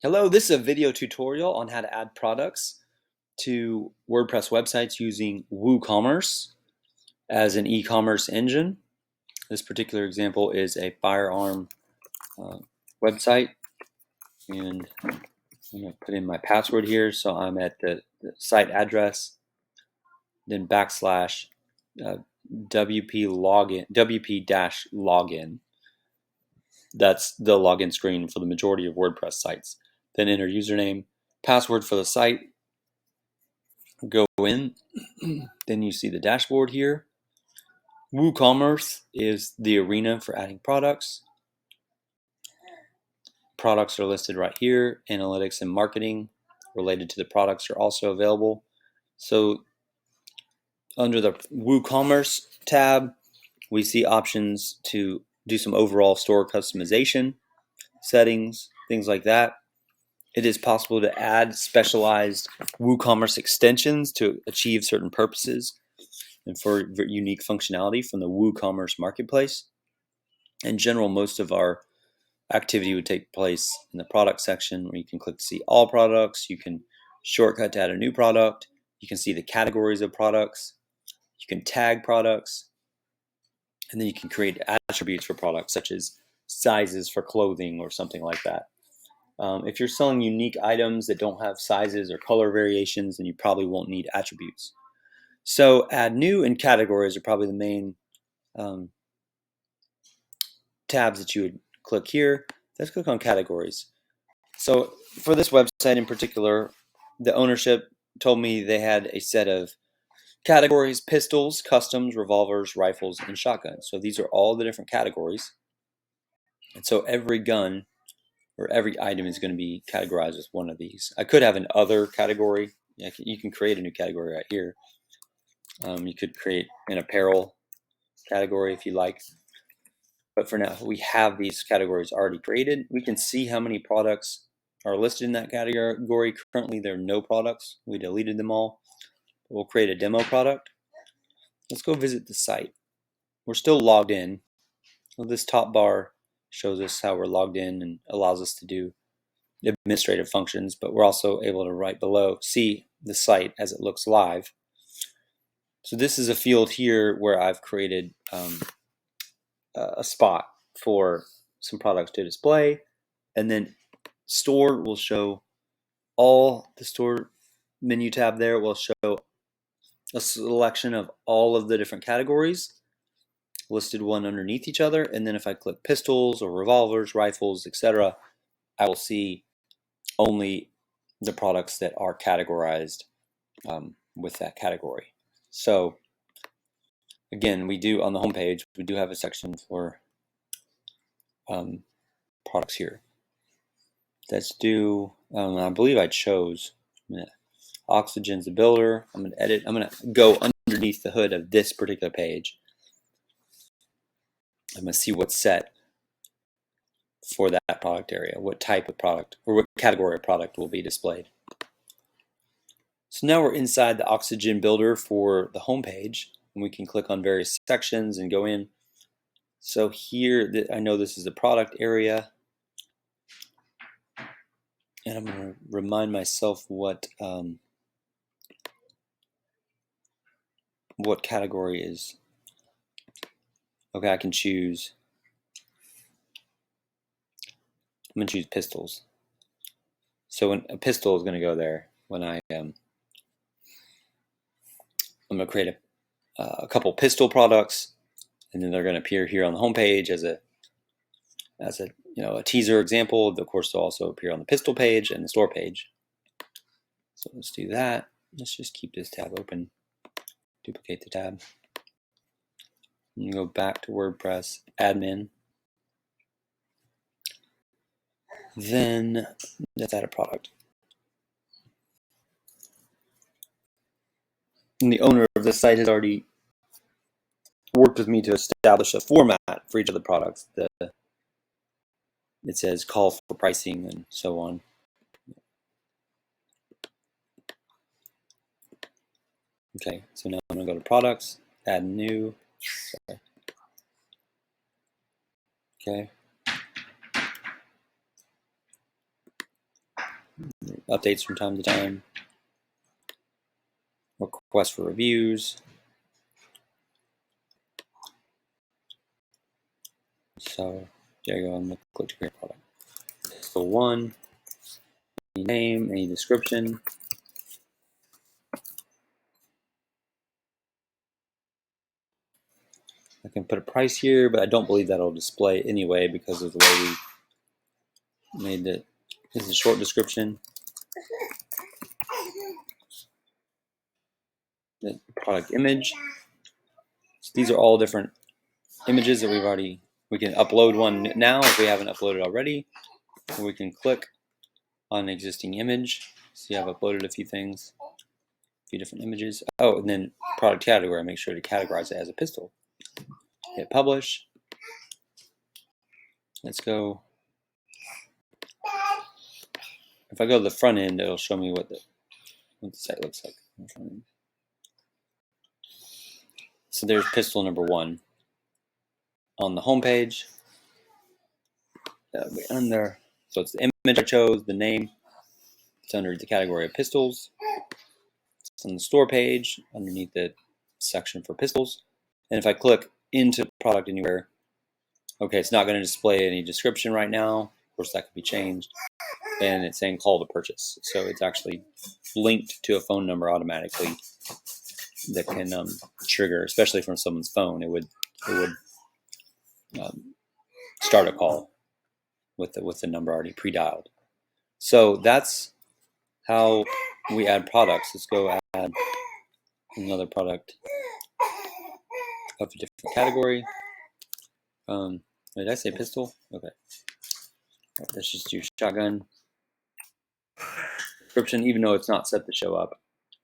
Hello, this is a video tutorial on how to add products to WordPress websites using WooCommerce as an e-commerce engine. This particular example is a firearm website, and I'm going to put in my password here. So I'm at the site address, then backslash WP-login. That's the login screen for the majority of WordPress sites. Then enter username, password for the site. Go in, then you see the dashboard here. WooCommerce is the arena for adding products. Products are listed right here. Analytics and marketing related to the products are also available. So under the WooCommerce tab, we see options to do some overall store customization, settings, things like that. It is possible to add specialized WooCommerce extensions to achieve certain purposes and for unique functionality from the WooCommerce marketplace. In general, most of our activity would take place in the product section, where you can click to see all products. You can shortcut to add a new product. You can see the categories of products. You can tag products. And then you can create attributes for products, such as sizes for clothing or something like that. If you're selling unique items that don't have sizes or color variations, then you probably won't need attributes. So add new and categories are probably the main tabs that you would click here. Let's click on categories. So for this website in particular, the ownership told me they had a set of categories: pistols, customs, revolvers, rifles, and shotguns. So these are all the different categories. And so every gun or every item is going to be categorized as one of these. I could have an other category. You can create a new category right here. You could create an apparel category if you like. But for now, we have these categories already created. We can see how many products are listed in that category. Currently, there are no products. We deleted them all. We'll create a demo product. Let's go visit the site. We're still logged in. Well, this top bar shows us how we're logged in and allows us to do administrative functions, but we're also able to right below see the site as it looks live. So this is a field here where I've created a spot for some products to display, and then store will show all the store menu tab. There will show a selection of all of the different categories listed one underneath each other. And then if I click pistols or revolvers, rifles, etc., I will see only the products that are categorized with that category. So again, we do on the home page, we do have a section for products here. Let's do, I believe I chose Oxygen's the builder. I'm going to edit. I'm going to go underneath the hood of this particular page. I'm going to see what's set for that product area, what type of product or what category of product will be displayed. So now we're inside the Oxygen builder for the home page, and we can click on various sections and go in. So here, I know this is the product area, and I'm going to remind myself what category is. Okay, I can choose. I'm going to choose pistols. So when a pistol is going to go there when I'm going to create a couple pistol products, and then they're going to appear here on the home page as a teaser example. Of course, they'll also appear on the pistol page and the store page. So let's do that. Let's just keep this tab open. Duplicate the tab. And go back to WordPress admin. Then let's add a product. And the owner of the site has already worked with me to establish a format for each of the products. It says call for pricing and so on. Okay, so now I'm going to go to products, add new. Sorry. Okay. updates from time to time. Request for reviews. So there you go. I'm going to click to create product. So 1, any name, any description. I can put a price here, but I don't believe that'll display anyway because of the way we made it. This is a short description. The product image. So these are all different images that we can upload one now if we haven't uploaded already. Or we can click on an existing image. See, I've uploaded a few things, a few different images. Oh, and then product category, make sure to categorize it as a pistol. Hit publish. Let's go. If I go to the front end, it'll show me what the site looks like. So there's pistol number 1 on the home page. Under, so it's the image I chose, the name. It's under the category of pistols. It's on the store page underneath the section for pistols. And if I click into product anywhere, okay, it's not going to display any description right now. Of course, that could be changed. And it's saying call to purchase. So it's actually linked to a phone number automatically that can trigger, especially from someone's phone. It would start a call with the number already pre-dialed. So that's how we add products. Let's go add another product of a different category. Did I say pistol? Okay. Let's just do shotgun. Description, even though it's not set to show up.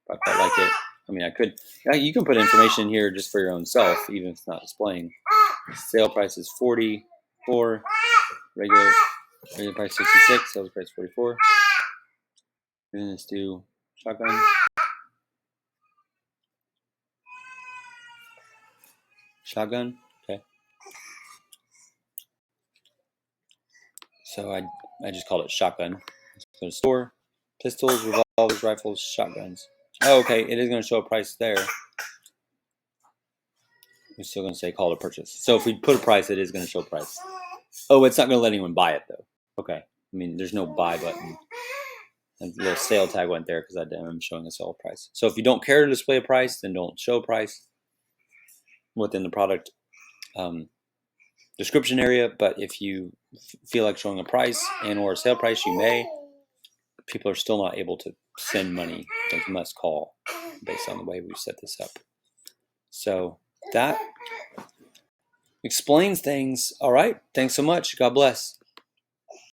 If I felt like it. I mean, I could. You can put information here just for your own self, even if it's not displaying. Sale price is 44. Regular price 66. Sales price 44. And let's do shotgun. Shotgun. Okay. So I just called it shotgun. Let's go to store. Pistols, revolvers, rifles, shotguns. Oh, okay. It is going to show a price there. We're still going to say call to purchase. So if we put a price, it is going to show price. Oh, it's not going to let anyone buy it though. Okay. I mean, there's no buy button. And the little sale tag went there because I'm showing a sale price. So if you don't care to display a price, then don't show price within the product description area. But if you feel like showing a price and or a sale price, you may. People are still not able to send money. They must call based on the way we set this up. So that explains things. All right. Thanks so much. God bless.